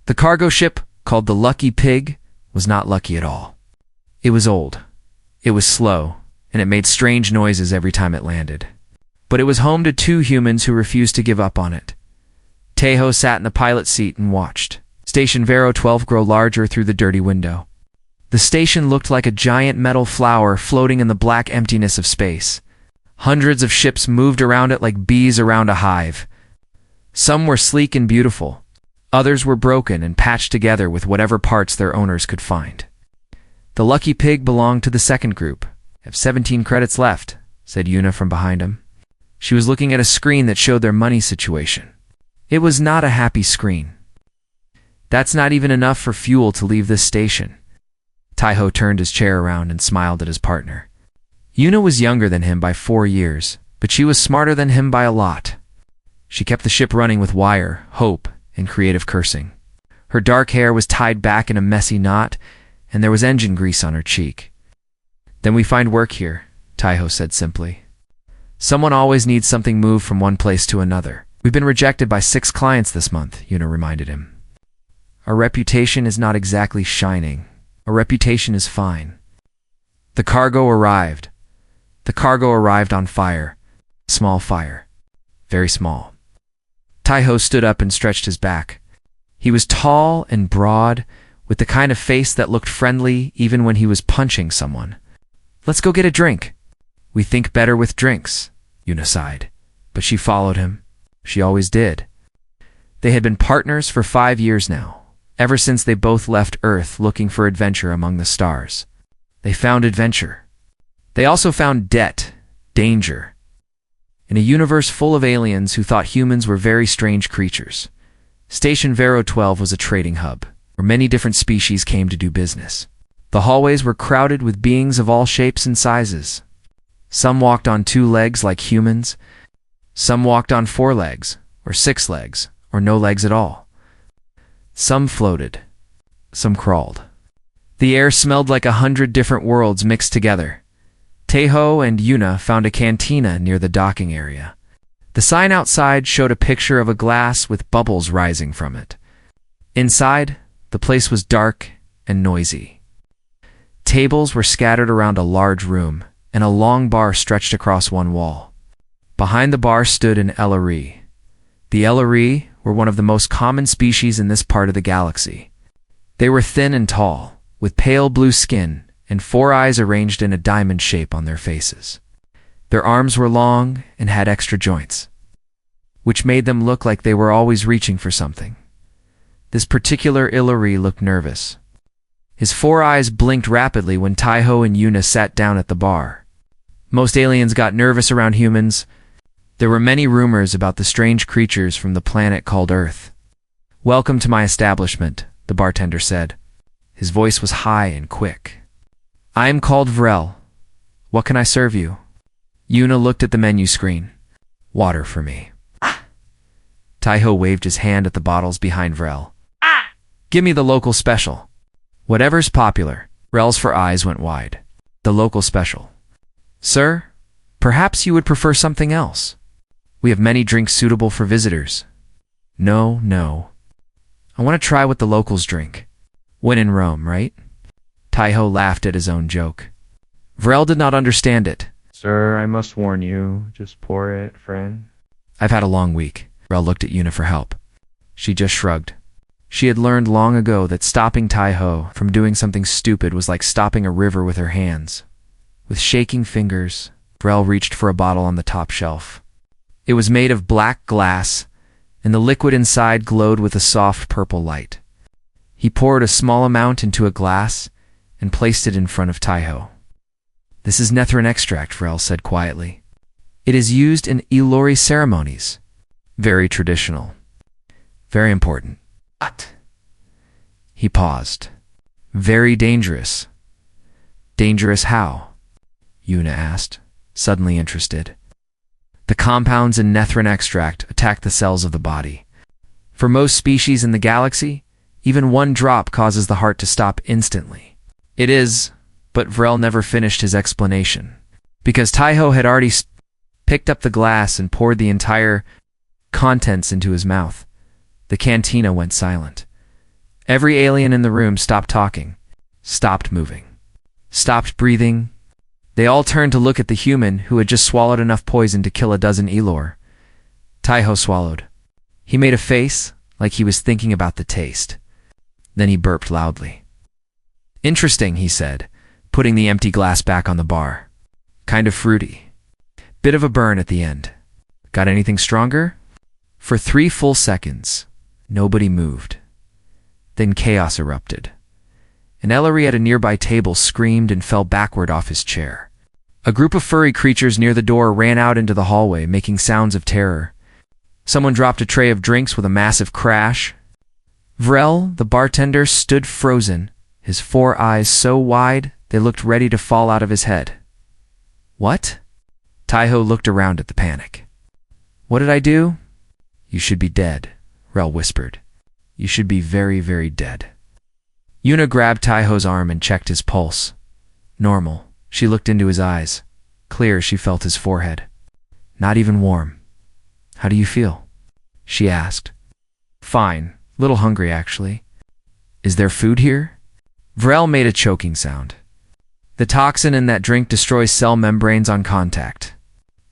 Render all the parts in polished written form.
The cargo ship, called the Lucky Pig, was not lucky at all. It was old, it was slow, and it made strange noises every time it landed. But it was home to two humans who refused to give up on it. Tejo sat in the pilot seat and watched Station Vero 12 grow larger through the dirty window. The station looked like a giant metal flower floating in the black emptiness of space. Hundreds of ships moved around it like bees around a hive. Some were sleek and beautiful. Others were broken and patched together with whatever parts their owners could find. The Lucky Pig belonged to the second group. "Have 17 credits left," said Yuna from behind him. She was looking at a screen that showed their money situation. It was not a happy screen. "That's not even enough for fuel to leave this station." Tejo turned his chair around and smiled at his partner. Yuna was younger than him by 4 years, but she was smarter than him by a lot. She kept the ship running with wire, hope, and creative cursing. Her dark hair was tied back in a messy knot, and there was engine grease on her cheek. "Then we find work here," Tejo said simply. "Someone always needs something moved from one place to another. We've been rejected by 6 clients this month," Yuna reminded him. "Our reputation is not exactly shining. Our reputation is fine." The cargo arrived. The cargo arrived on fire. Small fire. Very small. Tejo stood up and stretched his back. He was tall and broad, with the kind of face that looked friendly even when he was punching someone. "Let's go get a drink." "We think better with drinks," Yuna sighed. But she followed him. She always did. They had been partners for 5 years now, ever since they both left Earth looking for adventure among the stars. They found adventure. They also found debt, danger. In a universe full of aliens who thought humans were very strange creatures, Station Vero 12 was a trading hub, where many different species came to do business. The hallways were crowded with beings of all shapes and sizes. Some walked on 2 legs like humans. Some walked on 4 legs, or 6 legs, or no legs at all. Some floated. Some crawled. The air smelled like 100 different worlds mixed together. Tejo and Yuna found a cantina near the docking area. The sign outside showed a picture of a glass with bubbles rising from it. Inside, the place was dark and noisy. Tables were scattered around a large room, and a long bar stretched across one wall. Behind the bar stood an Ellery. The Ellery were one of the most common species in this part of the galaxy. They were thin and tall, with pale blue skin and 4 eyes arranged in a diamond shape on their faces. Their arms were long and had extra joints, which made them look like they were always reaching for something. This particular Ellery looked nervous. His 4 eyes blinked rapidly when Tejo and Yuna sat down at the bar. Most aliens got nervous around humans. There were many rumors about the strange creatures from the planet called Earth. "Welcome to my establishment," the bartender said. His voice was high and quick. "I am called Vrel. What can I serve you?" Yuna looked at the menu screen. "Water for me." Tejo waved his hand at the bottles behind Vrel. "Give me the local special." "Whatever's popular." Vrel's 4 eyes went wide. "The local special." "Sir, perhaps you would prefer something else. We have many drinks suitable for visitors." No. I want to try what the locals drink. When in Rome, right?" Tejo laughed at his own joke. Vrel did not understand it. "Sir, I must warn you. Just pour it, friend." "I've had a long week." Vrel looked at Yuna for help. She just shrugged. She had learned long ago that stopping Tejo from doing something stupid was like stopping a river with her hands. With shaking fingers, Vrel reached for a bottle on the top shelf. It was made of black glass, and the liquid inside glowed with a soft purple light. He poured a small amount into a glass and placed it in front of Tejo. "This is Nethrin extract," Vrel said quietly. "It is used in Elori ceremonies. Very traditional. Very important." "What?" He paused. "Very dangerous." "Dangerous how?" Yuna asked, suddenly interested. "The compounds in Nethrin extract attack the cells of the body. For most species in the galaxy, even 1 drop causes the heart to stop instantly. It is," but Vrel never finished his explanation. Because Tejo had already picked up the glass and poured the entire contents into his mouth. The cantina went silent. Every alien in the room stopped talking, stopped moving, stopped breathing. They all turned to look at the human who had just swallowed enough poison to kill a dozen Elor. Taiho swallowed. He made a face, like he was thinking about the taste. Then he burped loudly. "Interesting," he said, putting the empty glass back on the bar. "Kind of fruity. Bit of a burn at the end. Got anything stronger?" For 3 full seconds, nobody moved. Then chaos erupted. An Ellery at a nearby table screamed and fell backward off his chair. A group of furry creatures near the door ran out into the hallway, making sounds of terror. Someone dropped a tray of drinks with a massive crash. Vrel, the bartender, stood frozen, his 4 eyes so wide they looked ready to fall out of his head. "What?" Taiho looked around at the panic. "What did I do?" "You should be dead," Vrel whispered. "You should be very, very dead." Yuna grabbed Taiho's arm and checked his pulse. Normal. She looked into his eyes. Clear, she felt his forehead. Not even warm. "How do you feel?" she asked. "Fine. Little hungry, actually." "Is there food here?" Vrel made a choking sound. "The toxin in that drink destroys cell membranes on contact.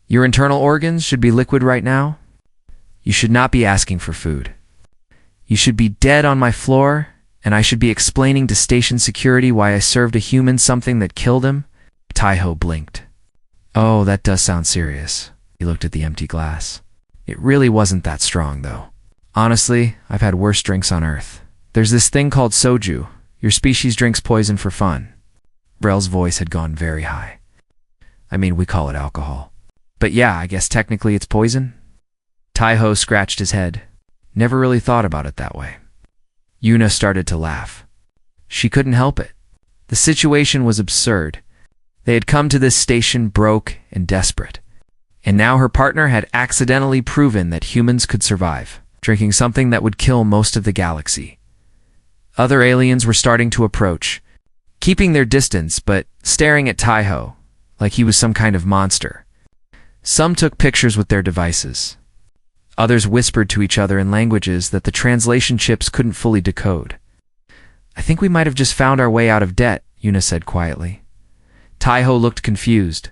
Your internal organs should be liquid right now. You should not be asking for food. You should be dead on my floor, and I should be explaining to station security why I served a human something that killed him." Taiho blinked. "Oh, that does sound serious." He looked at the empty glass. "It really wasn't that strong, though. Honestly, I've had worse drinks on Earth. There's this thing called soju. Your species drinks poison for fun." Vrel's voice had gone very high. "I mean, we call it alcohol. But yeah, I guess technically it's poison." Taiho scratched his head. Never really thought about it that way. Yuna started to laugh. She couldn't help it. The situation was absurd. They had come to this station broke and desperate. And now her partner had accidentally proven that humans could survive, drinking something that would kill most of the galaxy. Other aliens were starting to approach, keeping their distance but staring at Taiho like he was some kind of monster. Some took pictures with their devices. Others whispered to each other in languages that the translation chips couldn't fully decode. "I think we might have just found our way out of debt," Yuna said quietly. Taiho looked confused.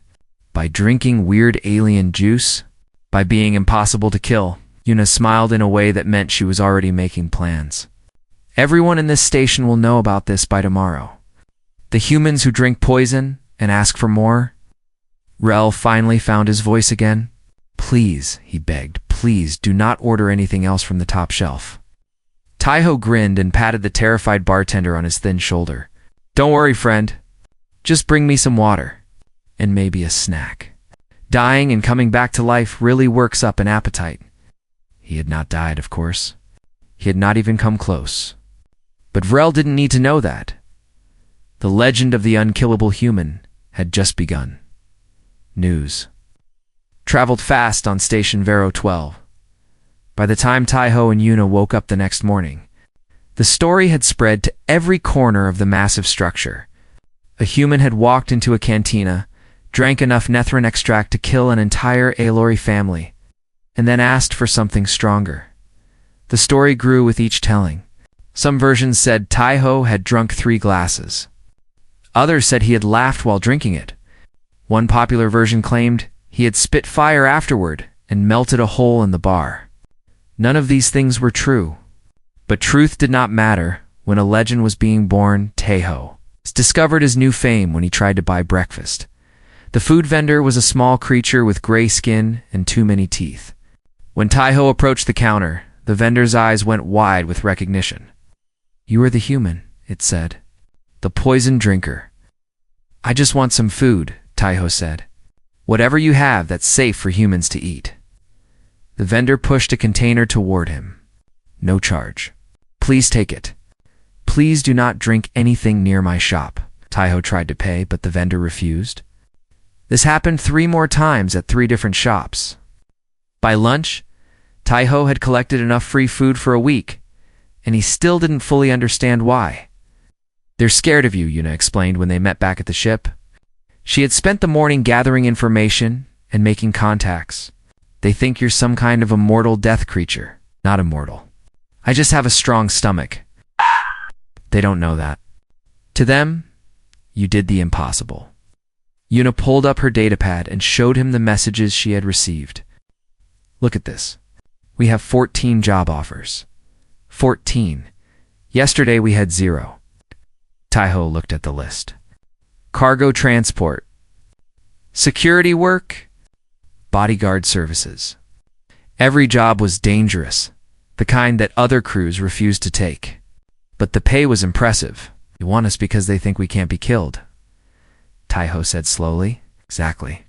By drinking weird alien juice? By being impossible to kill? Yuna smiled in a way that meant she was already making plans. "Everyone in this station will know about this by tomorrow. The humans who drink poison and ask for more." Rel finally found his voice again. "Please," he begged, "please do not order anything else from the top shelf." Taiho grinned and patted the terrified bartender on his thin shoulder. "Don't worry, friend. Just bring me some water. And maybe a snack. Dying and coming back to life really works up an appetite." He had not died, of course. He had not even come close. But Vrel didn't need to know that. The legend of the unkillable human had just begun. News traveled fast on Station Vero 12. By the time Taiho and Yuna woke up the next morning, the story had spread to every corner of the massive structure. A human had walked into a cantina, drank enough Nethrin extract to kill an entire Aelori family, and then asked for something stronger. The story grew with each telling. Some versions said Taiho had drunk 3 glasses. Others said he had laughed while drinking it. One popular version claimed he had spit fire afterward and melted a hole in the bar. None of these things were true. But truth did not matter when a legend was being born. Taiho discovered his new fame when he tried to buy breakfast. The food vendor was a small creature with gray skin and too many teeth. When Taiho approached the counter, the vendor's eyes went wide with recognition. "You are the human," it said. "The poison drinker." "I just want some food," Taiho said. "Whatever you have that's safe for humans to eat." The vendor pushed a container toward him. "No charge. Please take it. Please do not drink anything near my shop." Taiho tried to pay, but the vendor refused. This happened 3 more times at 3 different shops. By lunch, Taiho had collected enough free food for a week, and he still didn't fully understand why. "They're scared of you," Yuna explained when they met back at the ship. She had spent the morning gathering information and making contacts. "They think you're some kind of immortal death creature." "Not immortal. I just have a strong stomach." They don't know that. To them, you did the impossible. Yuna pulled up her datapad and showed him the messages she had received. Look at this. We have 14 job offers. 14. Yesterday we had 0. Taiho looked at the list. Cargo transport. Security work. Bodyguard services. Every job was dangerous, the kind that other crews refused to take. But the pay was impressive. They want us because they think we can't be killed. Taiho said slowly. Exactly.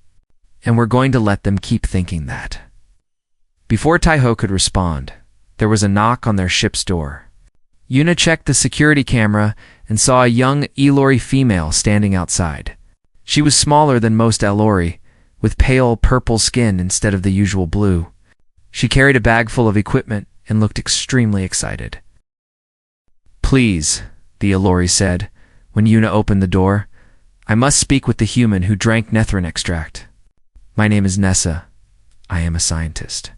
And we're going to let them keep thinking that. Before Taiho could respond, there was a knock on their ship's door. Yuna checked the security camera and saw a young Elori female standing outside. She was smaller than most Elori, with pale purple skin instead of the usual blue. She carried a bag full of equipment and looked extremely excited. Please, the Elori said, when Yuna opened the door, I must speak with the human who drank Nethrin extract. My name is Nessa. I am a scientist.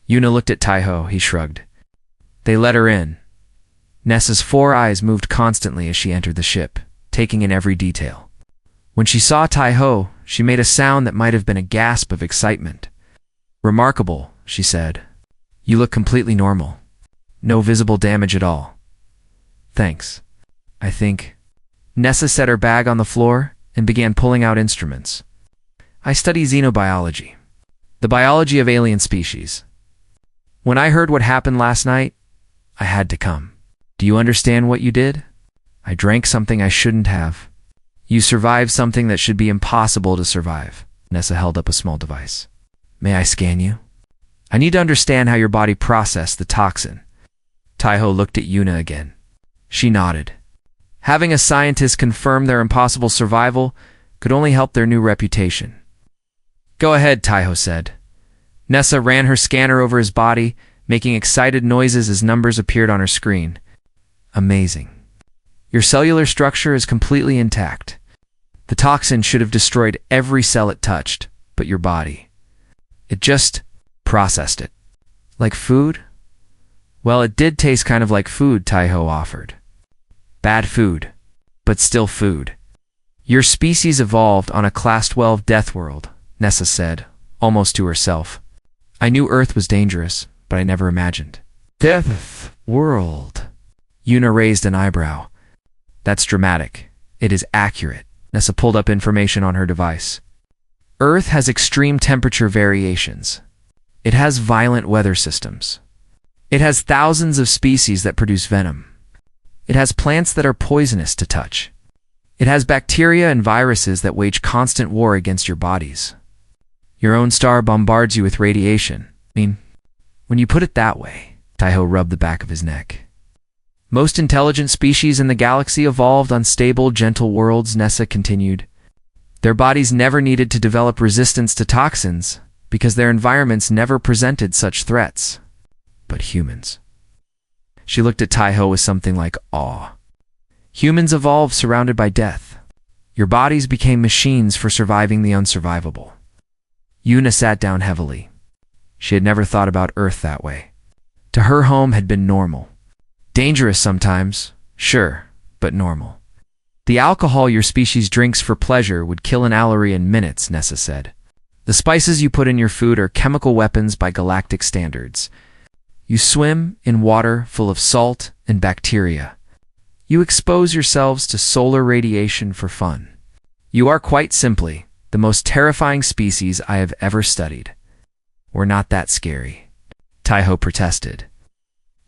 Yuna looked at Taiho. He shrugged. They let her in. Nessa's 4 eyes moved constantly as she entered the ship, taking in every detail. When she saw Taiho, she made a sound that might have been a gasp of excitement. Remarkable, she said. You look completely normal. No visible damage at all. Thanks. I think. Nessa set her bag on the floor and began pulling out instruments. I study xenobiology, the biology of alien species. When I heard what happened last night, I had to come. Do you understand what you did? I drank something I shouldn't have. You survived something that should be impossible to survive. Nessa held up a small device. May I scan you? I need to understand how your body processed the toxin. Taiho looked at Yuna again. She nodded. Having a scientist confirm their impossible survival could only help their new reputation. Go ahead, Taiho said. Nessa ran her scanner over his body, making excited noises as numbers appeared on her screen. Amazing. Your cellular structure is completely intact. The toxin should have destroyed every cell it touched, but your body. It just processed it. Like food? Well, it did taste kind of like food, Taiho offered. Bad food, but still food. Your species evolved on a Class 12 death world, Nessa said, almost to herself. I knew Earth was dangerous, but I never imagined. Death world. Yuna raised an eyebrow. That's dramatic. It is accurate. Nessa pulled up information on her device. Earth has extreme temperature variations. It has violent weather systems. It has thousands of species that produce venom. It has plants that are poisonous to touch. It has bacteria and viruses that wage constant war against your bodies. Your own star bombards you with radiation. When you put it that way, Taiho rubbed the back of his neck. Most intelligent species in the galaxy evolved on stable, gentle worlds, Nessa continued. Their bodies never needed to develop resistance to toxins because their environments never presented such threats. But humans. She looked at Taiho with something like awe. Humans evolved surrounded by death. Your bodies became machines for surviving the unsurvivable. Yuna sat down heavily. She had never thought about Earth that way. To her, home had been normal. Dangerous sometimes, sure, but normal. The alcohol your species drinks for pleasure would kill an Elori in minutes, Nessa said. The spices you put in your food are chemical weapons by galactic standards. You swim in water full of salt and bacteria. You expose yourselves to solar radiation for fun. You are quite simply the most terrifying species I have ever studied. We're not that scary. Taiho protested.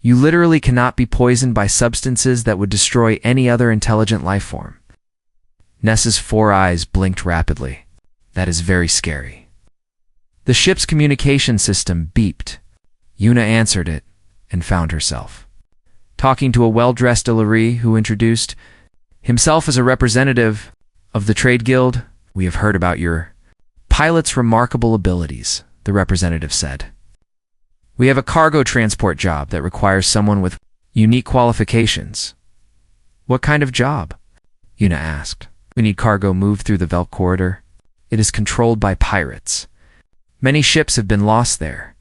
You literally cannot be poisoned by substances that would destroy any other intelligent life form. Nessa's 4 eyes blinked rapidly. That is very scary. The ship's communication system beeped. Yuna answered it and found herself talking to a well-dressed Elori who introduced himself as a representative of the Trade Guild. We have heard about your pilot's remarkable abilities, the representative said. We have a cargo transport job that requires someone with unique qualifications. What kind of job? Yuna asked. We need cargo moved through the Velk corridor. It is controlled by pirates. Many ships have been lost there.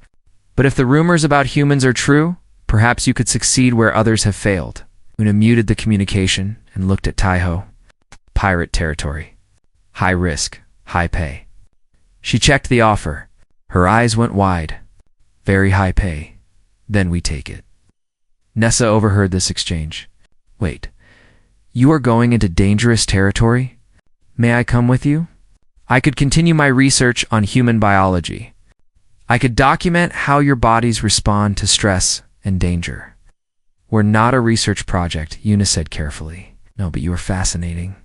But if the rumors about humans are true, perhaps you could succeed where others have failed. Una muted the communication and looked at Taiho. Pirate territory. High risk, high pay. She checked the offer. Her eyes went wide. Very high pay. Then we take it. Nessa overheard this exchange. Wait, you are going into dangerous territory? May I come with you? I could continue my research on human biology. I could document how your bodies respond to stress and danger. We're not a research project, Una said carefully. No, but you are fascinating.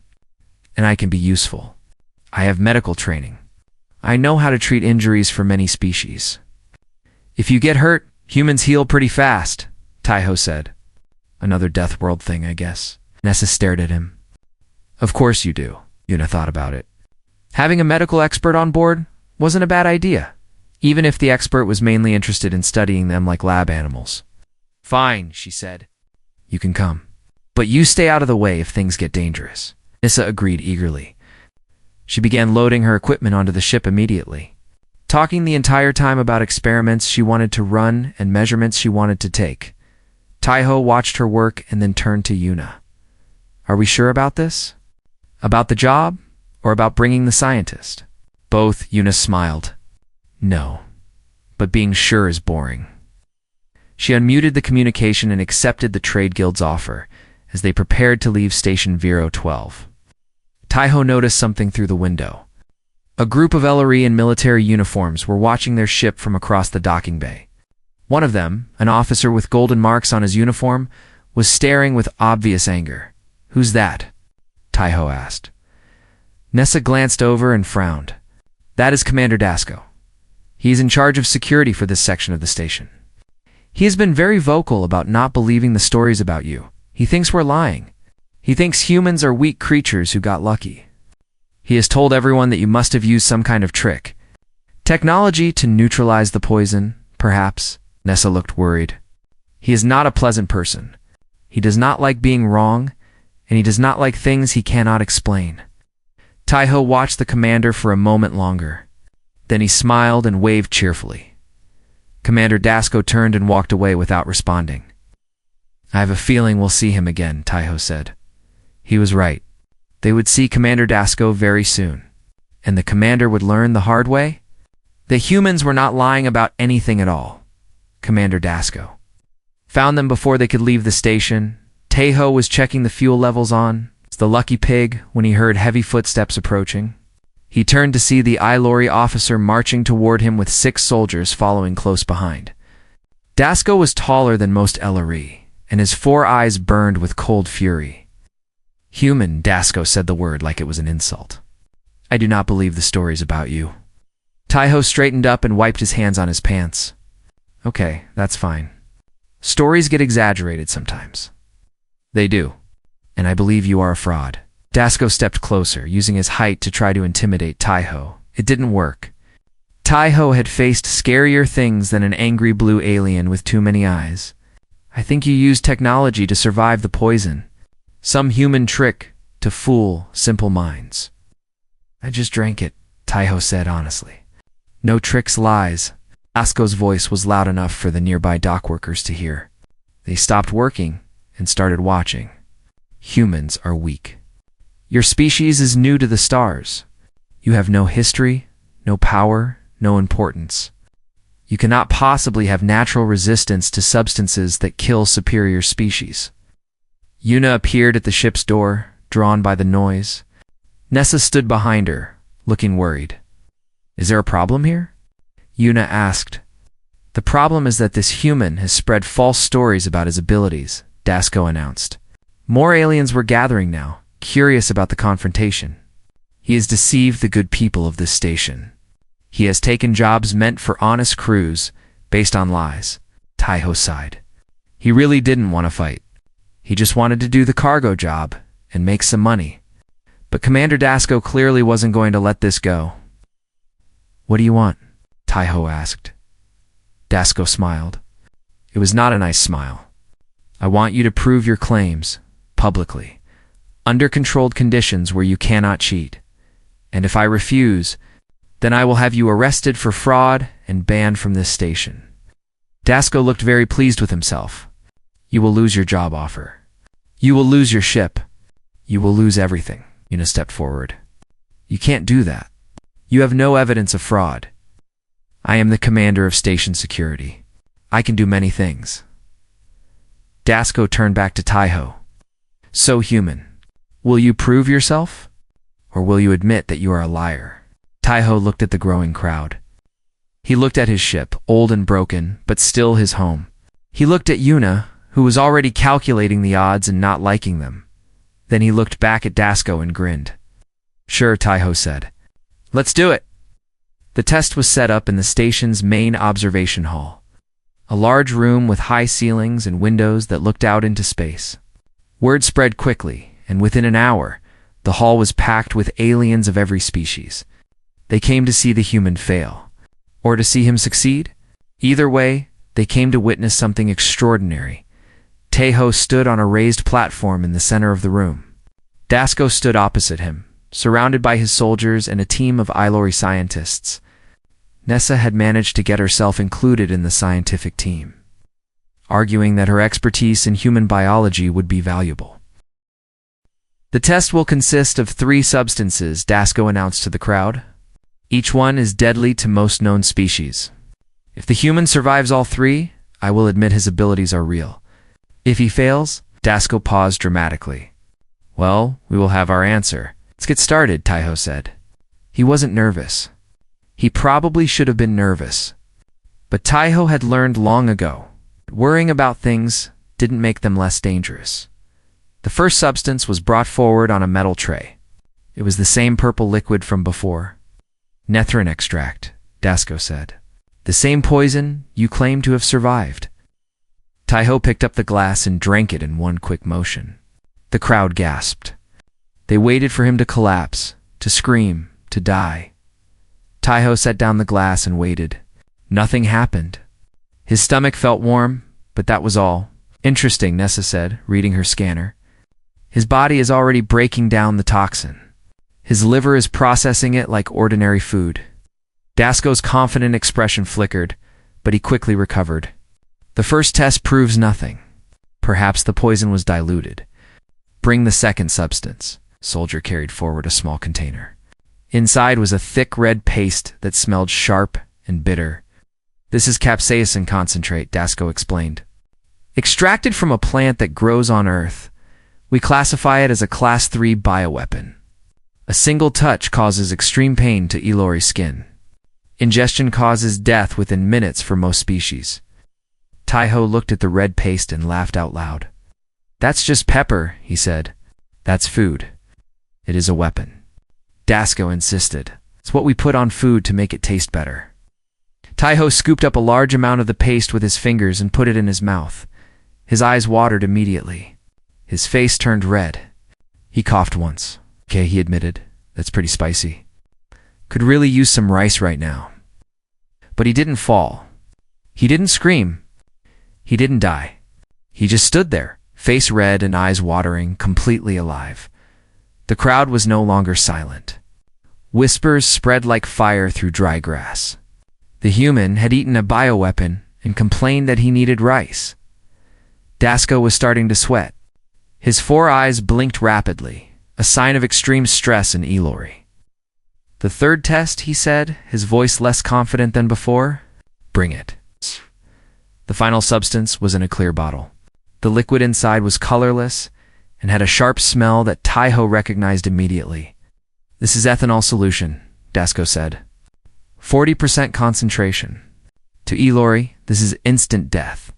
And I can be useful. I have medical training. I know how to treat injuries for many species. If you get hurt, humans heal pretty fast, Taiho said. Another Death World thing, I guess. Nessa stared at him. Of course you do, Una thought about it. Having a medical expert on board wasn't a bad idea, even if the expert was mainly interested in studying them like lab animals. Fine, she said. You can come. But you stay out of the way if things get dangerous. Nissa agreed eagerly. She began loading her equipment onto the ship immediately, talking the entire time about experiments she wanted to run and measurements she wanted to take. Taiho watched her work and then turned to Una. Are we sure about this? About the job or about bringing the scientist? Both, Una smiled. No, but being sure is boring. She unmuted the communication and accepted the Trade Guild's offer as they prepared to leave Station Vero 12. Taiho noticed something through the window. A group of LRE in military uniforms were watching their ship from across the docking bay. One of them, an officer with golden marks on his uniform, was staring with obvious anger. Who's that? Taiho asked. Nessa glanced over and frowned. That is Commander Dasco. He is in charge of security for this section of the station. He has been very vocal about not believing the stories about you. He thinks we're lying. He thinks humans are weak creatures who got lucky. He has told everyone that you must have used some kind of trick. Technology to neutralize the poison, perhaps. Nessa looked worried. He is not a pleasant person. He does not like being wrong, and he does not like things he cannot explain. Taiho watched the commander for a moment longer. Then he smiled and waved cheerfully. Commander Dasco turned and walked away without responding. I have a feeling we'll see him again, Taiho said. He was right. They would see Commander Dasco very soon. And the commander would learn the hard way? The humans were not lying about anything at all. Commander Dasco found them before they could leave the station. Taiho was checking the fuel levels on the lucky pig when he heard heavy footsteps approaching. He turned to see the Ilori officer marching toward him with 6 soldiers following close behind. Dasco was taller than most LRE, and his 4 eyes burned with cold fury. Human, Dasco said the word like it was an insult. I do not believe the stories about you. Taiho straightened up and wiped his hands on his pants. Okay, that's fine. Stories get exaggerated sometimes. They do. And I believe you are a fraud. Dasco stepped closer, using his height to try to intimidate Taiho. It didn't work. Taiho had faced scarier things than an angry blue alien with too many eyes. I think you used technology to survive the poison. Some human trick to fool simple minds. I just drank it, Taiho said honestly. No tricks, lies. Dasco's voice was loud enough for the nearby dockworkers to hear. They stopped working and started watching. Humans are weak. Your species is new to the stars. You have no history, no power, no importance. You cannot possibly have natural resistance to substances that kill superior species. Una appeared at the ship's door, drawn by the noise. Nessa stood behind her, looking worried. Is there a problem here? Una asked. The problem is that this human has spread false stories about his abilities, Dasco announced. More aliens were gathering now, curious about the confrontation. He has deceived the good people of this station. He has taken jobs meant for honest crews, based on lies. Taiho sighed. He really didn't want to fight. He just wanted to do the cargo job and make some money. But Commander Dasco clearly wasn't going to let this go. What do you want? Taiho asked. Dasco smiled. It was not a nice smile. I want you to prove your claims, publicly, under controlled conditions where you cannot cheat. And if I refuse, then I will have you arrested for fraud and banned from this station. Dasco looked very pleased with himself. You will lose your job offer. You will lose your ship. You will lose everything. Yuna stepped forward. You can't do that. You have no evidence of fraud. I am the commander of station security. I can do many things. Dasko turned back to Taiho. So human. Will you prove yourself? Or will you admit that you are a liar? Taiho looked at the growing crowd. He looked at his ship, old and broken, but still his home. He looked at Yuna, who was already calculating the odds and not liking them. Then he looked back at Dasko and grinned. Sure, Taiho said. Let's do it. The test was set up in the station's main observation hall. A large room with high ceilings and windows that looked out into space. Word spread quickly, and within an hour, the hall was packed with aliens of every species. They came to see the human fail, or to see him succeed. Either way, they came to witness something extraordinary. Taiho stood on a raised platform in the center of the room. Dasko stood opposite him, surrounded by his soldiers and a team of Ilori scientists. Nessa had managed to get herself included in the scientific team, arguing that her expertise in human biology would be valuable. The test will consist of 3 substances, Dasko announced to the crowd. Each one is deadly to most known species. If the human survives all 3, I will admit his abilities are real. If he fails, Dasko paused dramatically. Well, we will have our answer. Let's get started, Taiho said. He wasn't nervous. He probably should have been nervous. But Taiho had learned long ago, worrying about things didn't make them less dangerous. The first substance was brought forward on a metal tray. It was the same purple liquid from before. Nethrin extract, Dasko said. The same poison you claim to have survived. Taiho picked up the glass and drank it in one quick motion. The crowd gasped. They waited for him to collapse, to scream, to die. Taiho set down the glass and waited. Nothing happened. His stomach felt warm, but that was all. Interesting, Nessa said, reading her scanner. His body is already breaking down the toxin. His liver is processing it like ordinary food. Dasko's confident expression flickered, but he quickly recovered. The first test proves nothing. Perhaps the poison was diluted. Bring the second substance. Soldier carried forward a small container. Inside was a thick red paste that smelled sharp and bitter. This is capsaicin concentrate, Dasko explained. Extracted from a plant that grows on Earth, we classify it as a Class 3 bioweapon. A single touch causes extreme pain to Ilori skin. Ingestion causes death within minutes for most species. Taiho looked at the red paste and laughed out loud. That's just pepper, he said. That's food. It is a weapon. Dasko insisted. It's what we put on food to make it taste better. Taiho scooped up a large amount of the paste with his fingers and put it in his mouth. His eyes watered immediately. His face turned red. He coughed once. Okay, he admitted. That's pretty spicy. Could really use some rice right now. But he didn't fall. He didn't scream. He didn't die. He just stood there, face red and eyes watering, completely alive. The crowd was no longer silent. Whispers spread like fire through dry grass. The human had eaten a bioweapon and complained that he needed rice. Dasko was starting to sweat. His 4 eyes blinked rapidly, a sign of extreme stress in Ilori. The third test, he said, his voice less confident than before. Bring it. The final substance was in a clear bottle. The liquid inside was colorless and had a sharp smell that Taiho recognized immediately. This is ethanol solution, Dasko said. 40% concentration. To Ilori, this is instant death.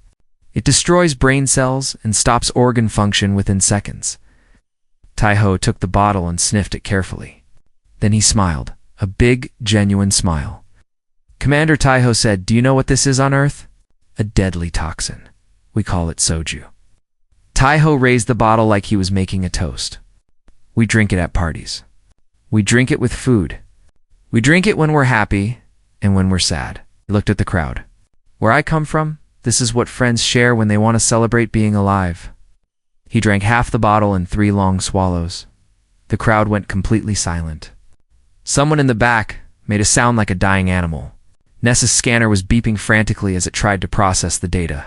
It destroys brain cells and stops organ function within seconds. Taiho took the bottle and sniffed it carefully. Then he smiled, a big, genuine smile. Commander Taiho said, "Do you know what this is on Earth? A deadly toxin. We call it soju." Taiho raised the bottle like he was making a toast. We drink it at parties. We drink it with food. We drink it when we're happy and when we're sad. He looked at the crowd. Where I come from, this is what friends share when they want to celebrate being alive. He drank half the bottle in 3 long swallows. The crowd went completely silent. Someone in the back made a sound like a dying animal. Nessa's scanner was beeping frantically as it tried to process the data.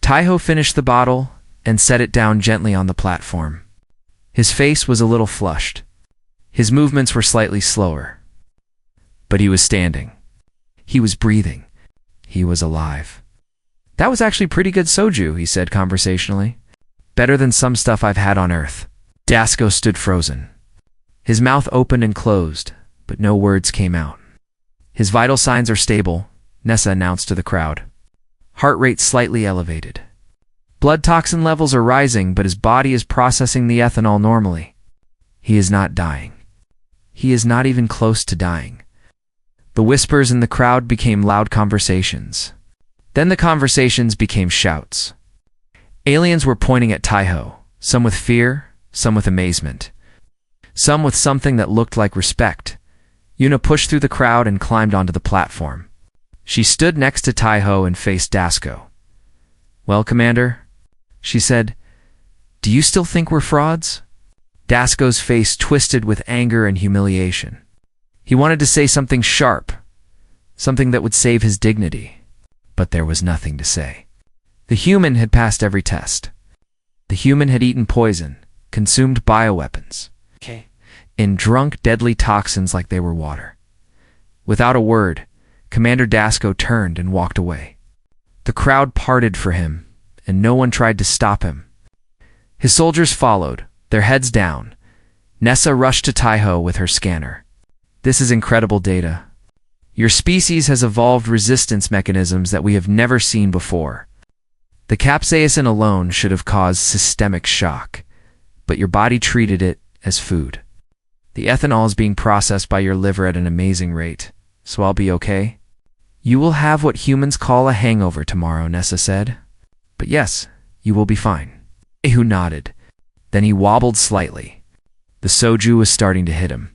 Taiho finished the bottle and set it down gently on the platform. His face was a little flushed. His movements were slightly slower. But he was standing. He was breathing. He was alive. "That was actually pretty good soju," he said conversationally. "Better than some stuff I've had on Earth." Dasko stood frozen. His mouth opened and closed, but no words came out. "His vital signs are stable," Nessa announced to the crowd. "Heart rate slightly elevated. Blood toxin levels are rising, but his body is processing the ethanol normally. He is not dying. He is not even close to dying." The whispers in the crowd became loud conversations. Then the conversations became shouts. Aliens were pointing at Taiho, some with fear, some with amazement, some with something that looked like respect. Yuna pushed through the crowd and climbed onto the platform. She stood next to Taiho and faced Dasko. "Well, Commander," she said, "do you still think we're frauds?" Dasko's face twisted with anger and humiliation. He wanted to say something sharp, something that would save his dignity, but there was nothing to say. The human had passed every test. The human had eaten poison, consumed bioweapons, and drunk deadly toxins like they were water. Without a word, Commander Dasko turned and walked away. The crowd parted for him, and no one tried to stop him. His soldiers followed, their heads down. Nessa rushed to Taiho with her scanner. "This is incredible data. Your species has evolved resistance mechanisms that we have never seen before. The capsaicin alone should have caused systemic shock, but your body treated it as food. The ethanol is being processed by your liver at an amazing rate, so I'll be okay. You will have what humans call a hangover tomorrow," Nessa said. "But yes, you will be fine." Ehu nodded. Then he wobbled slightly. The soju was starting to hit him.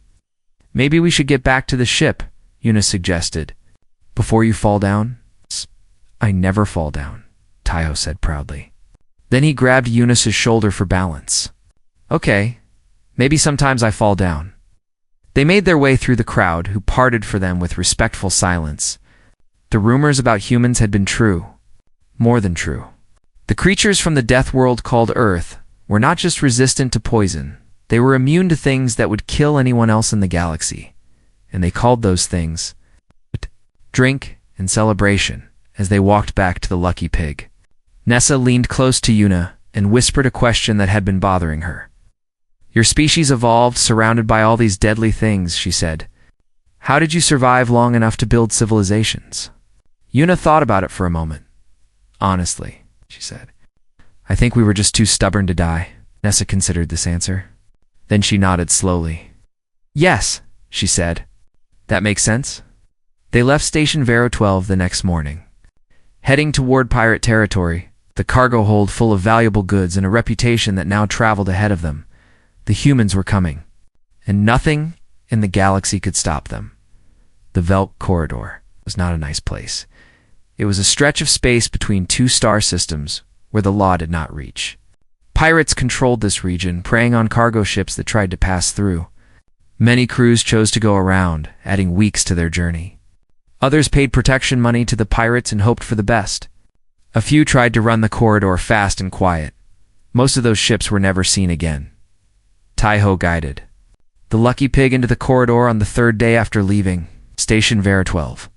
"Maybe we should get back to the ship," Yuna suggested. "Before you fall down?" "I never fall down," Taiho said proudly. Then he grabbed Eunice's shoulder for balance. "Okay, maybe sometimes I fall down." They made their way through the crowd, who parted for them with respectful silence. The rumors about humans had been true. More than true. The creatures from the death world called Earth were not just resistant to poison, they were immune to things that would kill anyone else in the galaxy. And they called those things drink and celebration as they walked back to the Lucky Pig. Nessa leaned close to Yuna and whispered a question that had been bothering her. "Your species evolved surrounded by all these deadly things," she said. "How did you survive long enough to build civilizations?" Yuna thought about it for a moment. "Honestly," she said, "I think we were just too stubborn to die." Nessa considered this answer. Then she nodded slowly. "Yes," she said. "That makes sense." They left Station Vero 12 the next morning. Heading toward pirate territory, the cargo hold full of valuable goods and a reputation that now traveled ahead of them. The humans were coming, and nothing in the galaxy could stop them. The Velk Corridor was not a nice place. It was a stretch of space between two star systems where the law did not reach. Pirates controlled this region, preying on cargo ships that tried to pass through. Many crews chose to go around, adding weeks to their journey. Others paid protection money to the pirates and hoped for the best. A few tried to run the corridor fast and quiet. Most of those ships were never seen again. Taiho guided the Lucky Pig into the corridor on the third day after leaving Station Vero 12.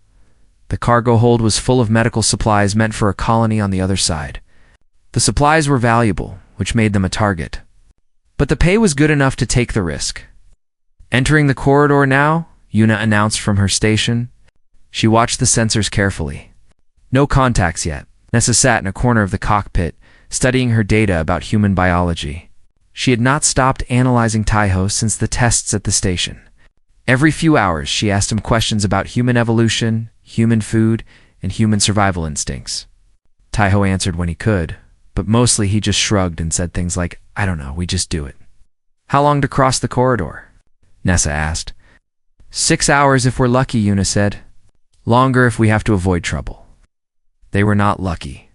The cargo hold was full of medical supplies meant for a colony on the other side. The supplies were valuable, which made them a target. But the pay was good enough to take the risk. "Entering the corridor now," Yuna announced from her station. She watched the sensors carefully. No contacts yet. Nessa sat in a corner of the cockpit, studying her data about human biology. She had not stopped analyzing Taiho since the tests at the station. Every few hours, she asked him questions about human evolution, human food, and human survival instincts. Taiho answered when he could, but mostly he just shrugged and said things like, "I don't know, we just do it." "How long to cross the corridor?" Nessa asked. 6 hours if we're lucky, Yuna said. "Longer if we have to avoid trouble." They were not lucky.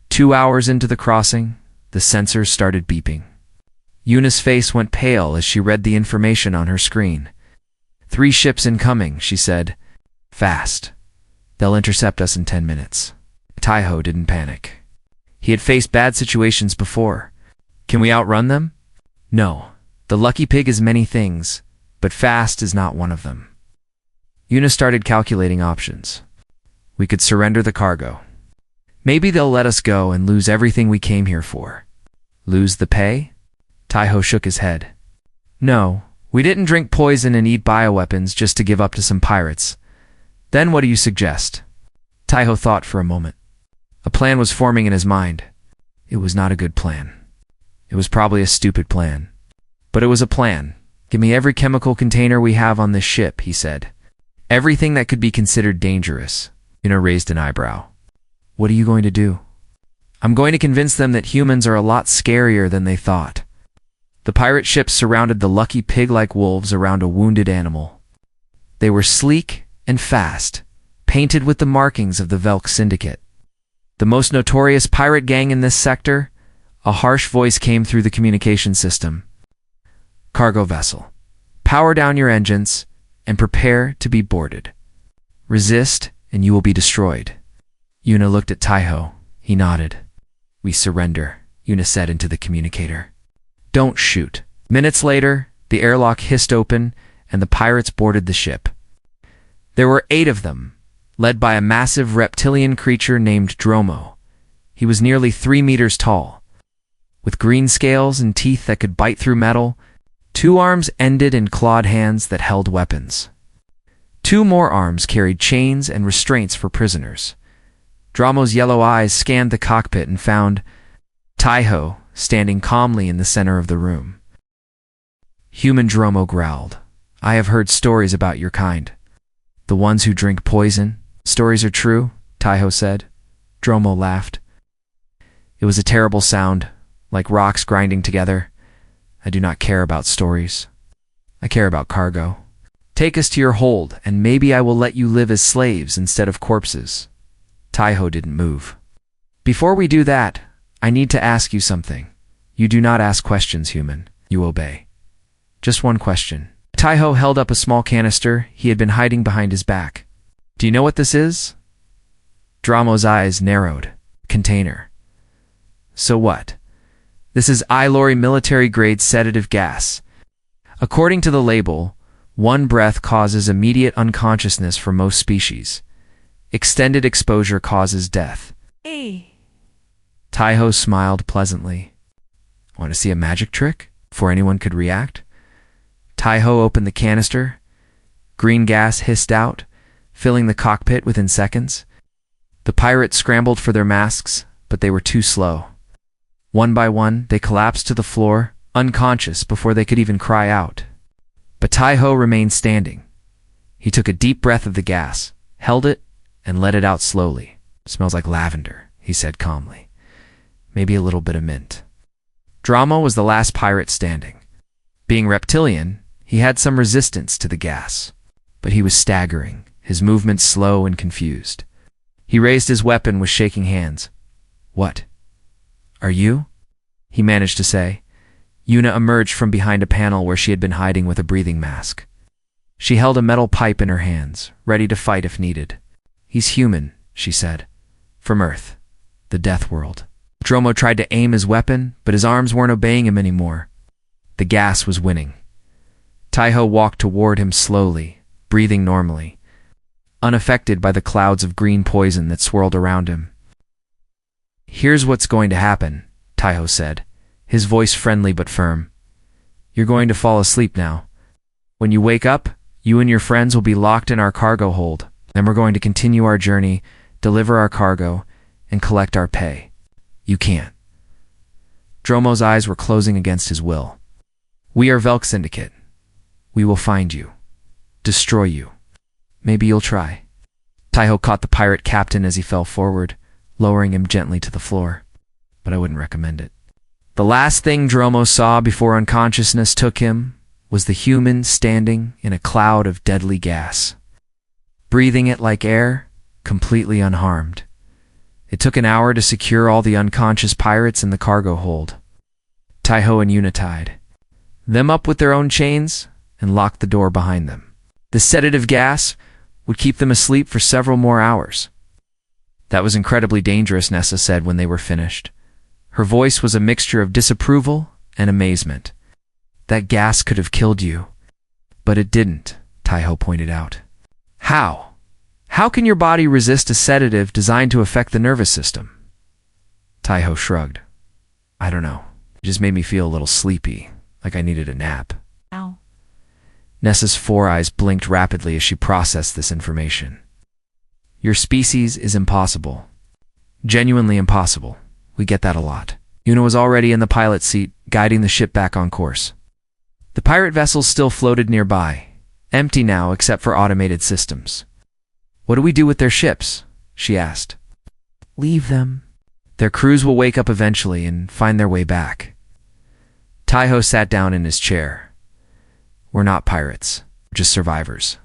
2 hours into the crossing, the sensors started beeping. Yuna's face went pale as she read the information on her screen. "3 ships incoming," she said. "Fast. They'll intercept us in 10 minutes. Taiho didn't panic. He had faced bad situations before. Can we outrun them? No. The lucky pig is many things, but fast is not one of them. Una started calculating options. We could surrender the cargo. Maybe they'll let us go and lose everything we came here for. Lose the pay? Taiho shook his head. No, we didn't drink poison and eat bioweapons just to give up to some pirates. Then what do you suggest? Taiho thought for a moment. A plan was forming in his mind. It was not a good plan. It was probably a stupid plan. But it was a plan. Give me every chemical container we have on this ship, he said. Everything that could be considered dangerous. Una raised an eyebrow. What are you going to do? I'm going to convince them that humans are a lot scarier than they thought. The pirate ships surrounded the lucky pig like wolves around a wounded animal. They were sleek and fast, painted with the markings of the Velk Syndicate. The most notorious pirate gang in this sector? A harsh voice came through the communication system. Cargo vessel. Power down your engines and prepare to be boarded. Resist and you will be destroyed. Una looked at Taiho. He nodded. We surrender, Una said into the communicator. Don't shoot. Minutes later, the airlock hissed open and the pirates boarded the ship. There were 8 of them, led by a massive reptilian creature named Dromo. He was nearly 3 meters tall. With green scales and teeth that could bite through metal, 2 arms ended in clawed hands that held weapons. 2 more arms carried chains and restraints for prisoners. Dromo's yellow eyes scanned the cockpit and found Taiho standing calmly in the center of the room. Human Dromo growled. I have heard stories about your kind. The ones who drink poison. Stories are true, Taiho said. Dromo laughed. It was a terrible sound, like rocks grinding together. I do not care about stories. I care about cargo. Take us to your hold, and maybe I will let you live as slaves instead of corpses. Taiho didn't move. Before we do that, I need to ask you something. You do not ask questions, human. You obey. Just one question. Taiho held up a small canister he had been hiding behind his back. Do you know what this is? Dromo's eyes narrowed. Container. So what? This is Ilori military-grade sedative gas. According to the label, 1 breath causes immediate unconsciousness for most species. Extended exposure causes death. Taiho smiled pleasantly. Want to see a magic trick? Before anyone could react? Taiho opened the canister. Green gas hissed out, filling the cockpit within seconds. The pirates scrambled for their masks, but they were too slow. One by one, they collapsed to the floor, unconscious before they could even cry out. But Taiho remained standing. He took a deep breath of the gas, held it, and let it out slowly. Smells like lavender, he said calmly. Maybe a little bit of mint. Dromo was the last pirate standing. Being reptilian, he had some resistance to the gas, but he was staggering, his movements slow and confused. He raised his weapon with shaking hands. What? Are you? He managed to say. Una emerged from behind a panel where she had been hiding with a breathing mask. She held a metal pipe in her hands, ready to fight if needed. He's human, she said. From Earth, the death world. Dromo tried to aim his weapon, but his arms weren't obeying him anymore. The gas was winning. Taiho walked toward him slowly, breathing normally, unaffected by the clouds of green poison that swirled around him. Here's what's going to happen, Taiho said, his voice friendly but firm. You're going to fall asleep now. When you wake up, you and your friends will be locked in our cargo hold, and we're going to continue our journey, deliver our cargo, and collect our pay. You can't. Dromo's eyes were closing against his will. We are Velk Syndicate. We will find you. Destroy you. Maybe you'll try. Taiho caught the pirate captain as he fell forward, lowering him gently to the floor. But I wouldn't recommend it. The last thing Dromo saw before unconsciousness took him was the human standing in a cloud of deadly gas, breathing it like air, completely unharmed. It took an hour to secure all the unconscious pirates in the cargo hold. Taiho and Una tied them up with their own chains and locked the door behind them. The sedative gas would keep them asleep for several more hours. That was incredibly dangerous, Nessa said when they were finished. Her voice was a mixture of disapproval and amazement. That gas could have killed you. But it didn't, Taiho pointed out. How? How can your body resist a sedative designed to affect the nervous system? Taiho shrugged. I don't know. It just made me feel a little sleepy, like I needed a nap. Ow. Nessa's 4 eyes blinked rapidly as she processed this information. Your species is impossible. Genuinely impossible. We get that a lot. Yuna was already in the pilot's seat, guiding the ship back on course. The pirate vessels still floated nearby, empty now except for automated systems. What do we do with their ships? She asked. Leave them. Their crews will wake up eventually and find their way back. Taiho sat down in his chair. We're not pirates, we're just survivors.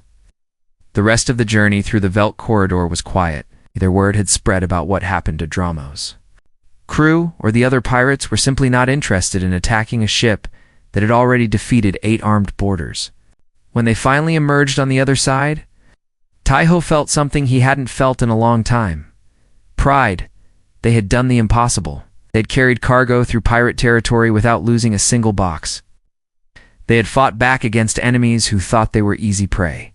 The rest of the journey through the Velt corridor was quiet. Neither word had spread about what happened to Dramos. Crew or the other pirates were simply not interested in attacking a ship that had already defeated 8 armed boarders. When they finally emerged on the other side, Taiho felt something he hadn't felt in a long time. Pride. They had done the impossible. They had carried cargo through pirate territory without losing a single box. They had fought back against enemies who thought they were easy prey.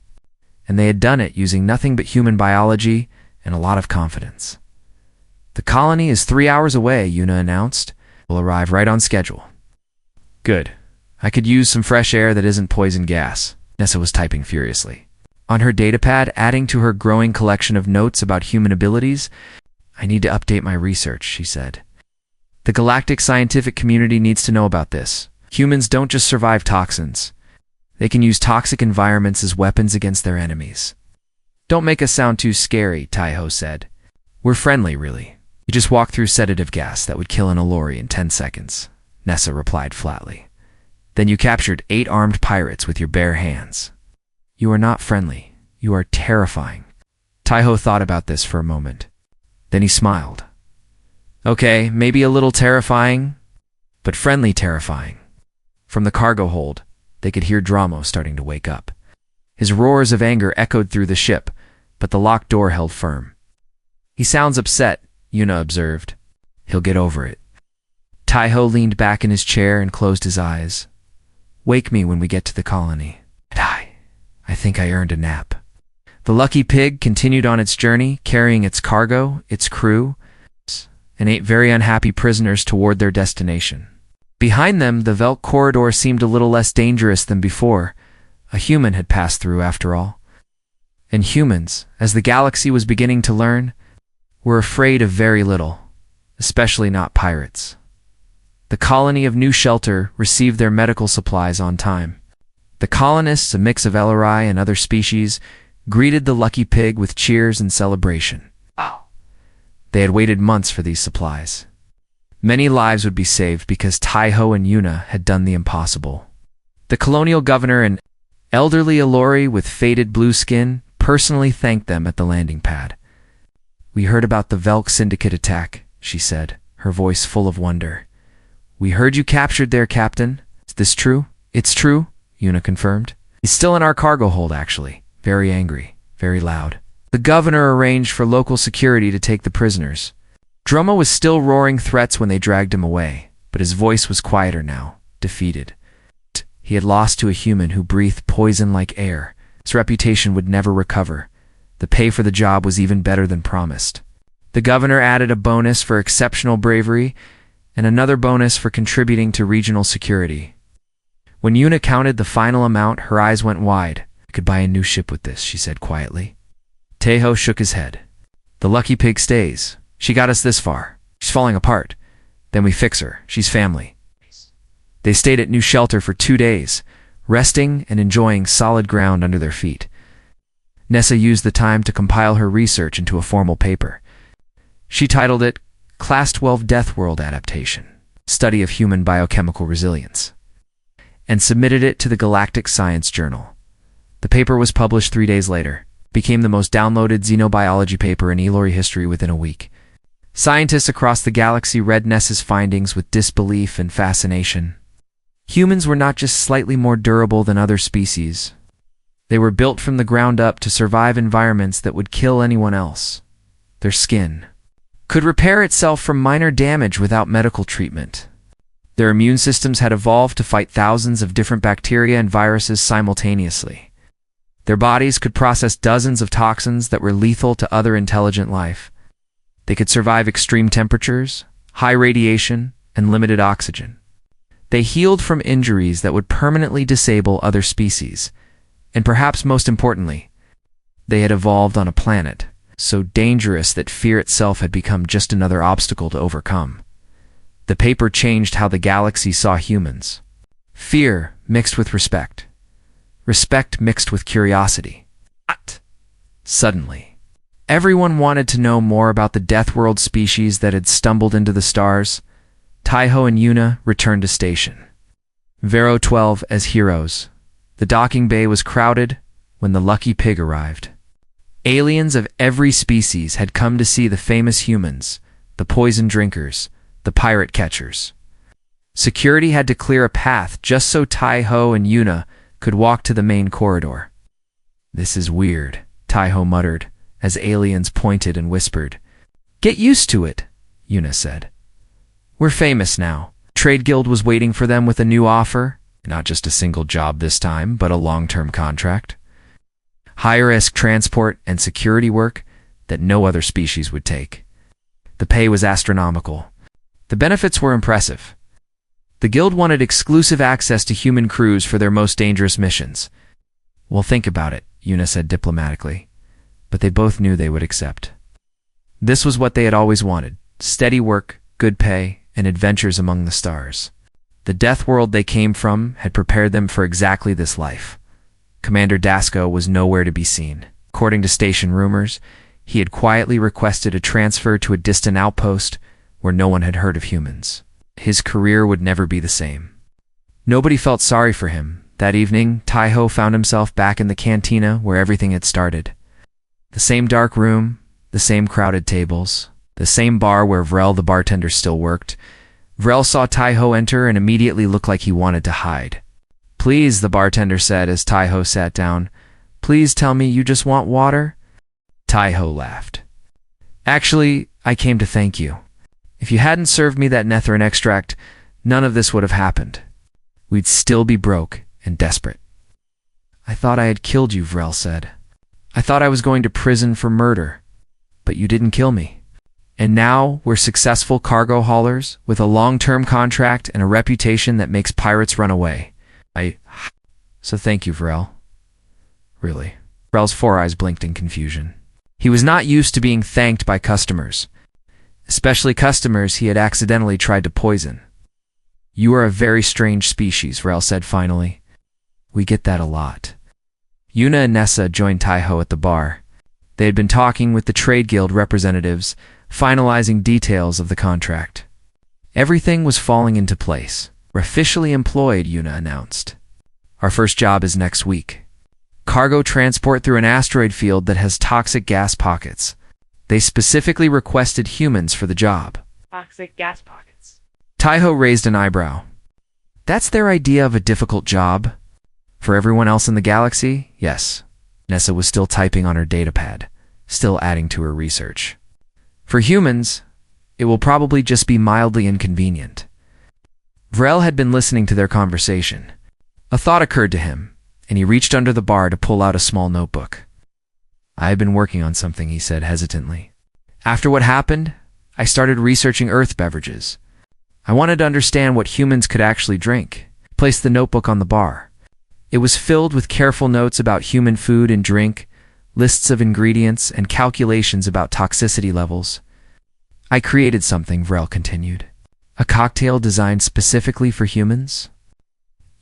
And they had done it using nothing but human biology and a lot of confidence. The colony is 3 hours away, Yuna announced. We'll arrive right on schedule. Good. I could use some fresh air that isn't poison gas. Nessa was typing furiously. On her datapad, adding to her growing collection of notes about human abilities, I need to update my research, she said. The galactic scientific community needs to know about this. Humans don't just survive toxins. They can use toxic environments as weapons against their enemies. Don't make us sound too scary, Taiho said. We're friendly, really. You just walk through sedative gas that would kill an Allori in 10 seconds, Nessa replied flatly. Then you captured 8 armed pirates with your bare hands. You are not friendly. You are terrifying. Taiho thought about this for a moment. Then he smiled. Okay, maybe a little terrifying, but friendly terrifying. From the cargo hold, they could hear Dramo starting to wake up. His roars of anger echoed through the ship, but the locked door held firm. He sounds upset, Yuna observed. He'll get over it. Taiho leaned back in his chair and closed his eyes. Wake me when we get to the colony. I think I earned a nap. The Lucky Pig continued on its journey, carrying its cargo, its crew, and 8 very unhappy prisoners toward their destination. Behind them, the Velt corridor seemed a little less dangerous than before. A human had passed through, after all. And humans, as the galaxy was beginning to learn, were afraid of very little, especially not pirates. The colony of New Shelter received their medical supplies on time. The colonists, a mix of Ellerai and other species, greeted the Lucky Pig with cheers and celebration. Wow. They had waited months for these supplies. Many lives would be saved because Taiho and Yuna had done the impossible. The colonial governor, an elderly Allori with faded blue skin, personally thanked them at the landing pad. We heard about the Velk Syndicate attack, she said, her voice full of wonder. We heard you captured their captain. Is this true? It's true, Yuna confirmed. He's still in our cargo hold, actually. Very angry, very loud. The governor arranged for local security to take the prisoners. Drummo was still roaring threats when they dragged him away, but his voice was quieter now, defeated. He had lost to a human who breathed poison like air. His reputation would never recover. The pay for the job was even better than promised. The governor added a bonus for exceptional bravery and another bonus for contributing to regional security. When Yuna counted the final amount, her eyes went wide. I could buy a new ship with this, she said quietly. Taiho shook his head. The Lucky Pig stays. She got us this far. She's falling apart. Then we fix her. She's family. They stayed at New Shelter for 2 days, resting and enjoying solid ground under their feet. Nessa used the time to compile her research into a formal paper. She titled it Class 12 Death World Adaptation, Study of Human Biochemical Resilience, and submitted it to the Galactic Science Journal. The paper was published 3 days later, became the most downloaded xenobiology paper in Elori history within a week. Scientists across the galaxy read Nessa's findings with disbelief and fascination. Humans were not just slightly more durable than other species. They were built from the ground up to survive environments that would kill anyone else. their skin, could repair itself from minor damage without medical treatment. Their immune systems had evolved to fight thousands of different bacteria and viruses simultaneously. Their bodies could process dozens of toxins that were lethal to other intelligent life. They could survive extreme temperatures, high radiation, and limited oxygen. They healed from injuries that would permanently disable other species. And perhaps most importantly, they had evolved on a planet so dangerous that fear itself had become just another obstacle to overcome. The paper changed how the galaxy saw humans. Fear mixed with respect. Respect mixed with curiosity. Suddenly, everyone wanted to know more about the Death World species that had stumbled into the stars. Taiho and Yuna returned to station. Vero 12 as heroes. The docking bay was crowded when the lucky pig arrived. Aliens of every species had come to see the famous humans, the poison drinkers, the pirate catchers. Security had to clear a path just so Taiho and Yuna could walk to the main corridor. "This is weird," Taiho muttered, as aliens pointed and whispered. "Get used to it," Yuna said. "We're famous now." Trade Guild was waiting for them with a new offer, not just a single job this time, but a long-term contract. High-risk transport and security work that no other species would take. The pay was astronomical. The benefits were impressive. The Guild wanted exclusive access to human crews for their most dangerous missions. "Well, think about it," Yuna said diplomatically, but they both knew they would accept. This was what they had always wanted: steady work, good pay, and adventures among the stars. The Death World they came from had prepared them for exactly this life. Commander Dasko was nowhere to be seen. According to station rumors, he had quietly requested a transfer to a distant outpost where no one had heard of humans. His career would never be the same. Nobody felt sorry for him. That evening, Taiho found himself back in the cantina where everything had started. The same dark room, the same crowded tables, the same bar where Vrel the bartender still worked. Vrel saw Taiho enter and immediately looked like he wanted to hide. "Please," the bartender said as Taiho sat down, "please tell me you just want water?" Taiho laughed. "Actually, I came to thank you. If you hadn't served me that Netherin extract, none of this would have happened. We'd still be broke and desperate." "I thought I had killed you," Vrel said. "I thought I was going to prison for murder, but you didn't kill me. And now we're successful cargo haulers with a long-term contract and a reputation that makes pirates run away. So thank you, Vrel." "Really?" Vrel's 4 eyes blinked in confusion. He was not used to being thanked by customers, especially customers he had accidentally tried to poison. "You are a very strange species," Vrel said finally. "We get that a lot." Yuna and Nessa joined Taiho at the bar. They had been talking with the Trade Guild representatives, finalizing details of the contract. Everything was falling into place. "We're officially employed," Yuna announced. "Our first job is next week. Cargo transport through an asteroid field that has toxic gas pockets. They specifically requested humans for the job." Toxic gas pockets. Taiho raised an eyebrow. "That's their idea of a difficult job? For everyone else in the galaxy, yes." Nessa was still typing on her datapad, still adding to her research. "For humans, it will probably just be mildly inconvenient." Vrel had been listening to their conversation. A thought occurred to him, and he reached under the bar to pull out a small notebook. "I have been working on something," he said hesitantly. "After what happened, I started researching Earth beverages. I wanted to understand what humans could actually drink." He placed the notebook on the bar. It was filled with careful notes about human food and drink, lists of ingredients, and calculations about toxicity levels. "I created something," Vrel continued. "A cocktail designed specifically for humans.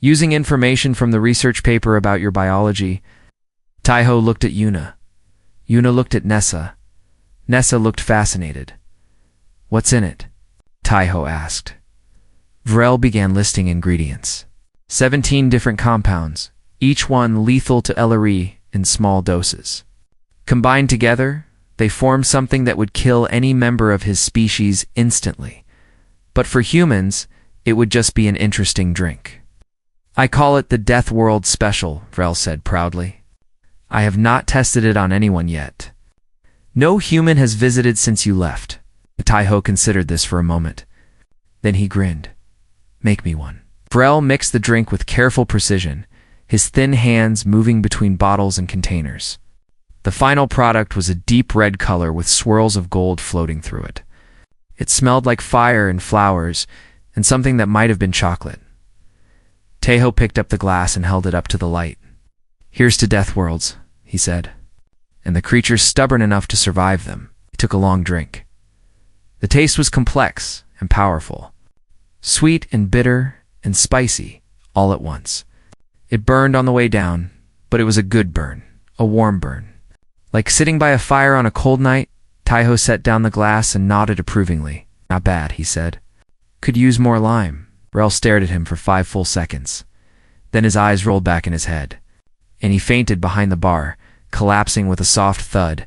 Using information from the research paper about your biology." Taiho looked at Yuna. Yuna looked at Nessa. Nessa looked fascinated. "What's in it?" Taiho asked. Vrel began listing ingredients. 17 different compounds, each one lethal to LRE in small doses. Combined together, they formed something that would kill any member of his species instantly. But for humans, it would just be an interesting drink. "I call it the Death World Special," Vrel said proudly. "I have not tested it on anyone yet. No human has visited since you left. Taiho considered this for a moment. Then he grinned. Make me one. Vrel mixed the drink with careful precision, his thin hands moving between bottles and containers. The final product was a deep red color with swirls of gold floating through it. It smelled like fire and flowers and something that might have been chocolate. Taiho picked up the glass and held it up to the light. Here's to death worlds, he said, and the creatures stubborn enough to survive them. He took a long drink. The taste was complex and powerful, sweet and bitter and spicy all at once. It burned on the way down, but it was a good burn, a warm burn. Like sitting by a fire on a cold night, Taiho set down the glass and nodded approvingly. Not bad, he said. Could use more lime. Rel stared at him for 5 full seconds. Then his eyes rolled back in his head, and he fainted behind the bar, collapsing with a soft thud.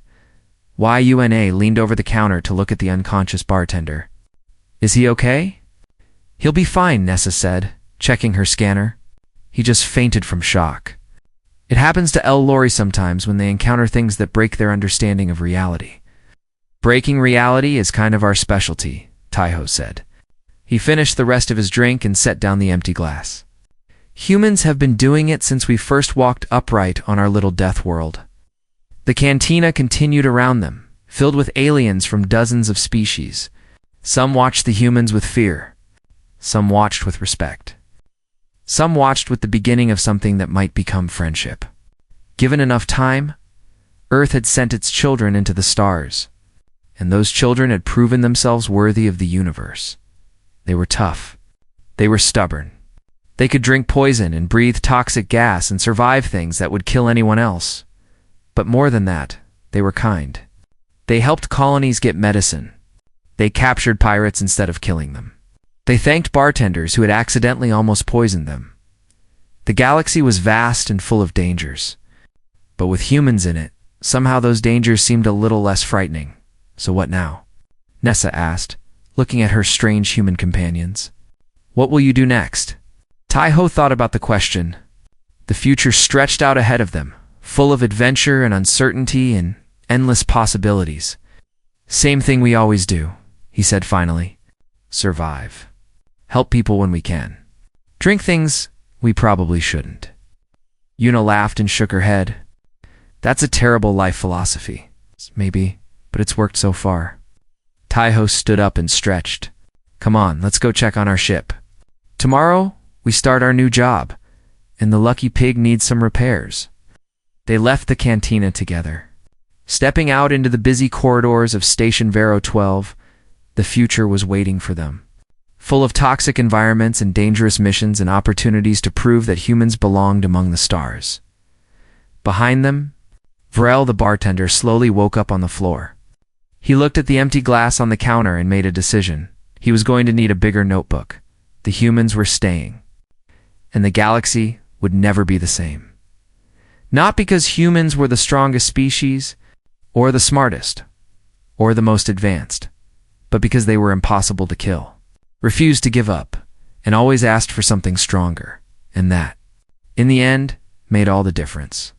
Yuna leaned over the counter to look at the unconscious bartender. Is he okay? He'll be fine, Nessa said, checking her scanner. He just fainted from shock. It happens to El Lori sometimes when they encounter things that break their understanding of reality. Breaking reality is kind of our specialty, Taiho said. He finished the rest of his drink and set down the empty glass. Humans have been doing it since we first walked upright on our little death world. The cantina continued around them, filled with aliens from dozens of species. Some watched the humans with fear. Some watched with respect. Some watched with the beginning of something that might become friendship. Given enough time, Earth had sent its children into the stars, and those children had proven themselves worthy of the universe. They were tough. They were stubborn. They could drink poison and breathe toxic gas and survive things that would kill anyone else. But more than that, they were kind. They helped colonies get medicine. They captured pirates instead of killing them. They thanked bartenders who had accidentally almost poisoned them. The galaxy was vast and full of dangers. But with humans in it, somehow those dangers seemed a little less frightening. So what now? Nessa asked, looking at her strange human companions. What will you do next? Taiho thought about the question. The future stretched out ahead of them, full of adventure and uncertainty and endless possibilities. Same thing we always do, he said finally. Survive. Help people when we can. Drink things we probably shouldn't. Yuna laughed and shook her head. That's a terrible life philosophy. Maybe, but it's worked so far. Taiho stood up and stretched. Come on, let's go check on our ship. Tomorrow, we start our new job, and the lucky pig needs some repairs. They left the cantina together. Stepping out into the busy corridors of Station Vero 12, the future was waiting for them. Full of toxic environments and dangerous missions and opportunities to prove that humans belonged among the stars. Behind them, Vrel the bartender slowly woke up on the floor. He looked at the empty glass on the counter and made a decision. He was going to need a bigger notebook. The humans were staying, and the galaxy would never be the same. Not because humans were the strongest species, or the smartest, or the most advanced, but because they were impossible to kill, refused to give up, and always asked for something stronger, and that, in the end, made all the difference.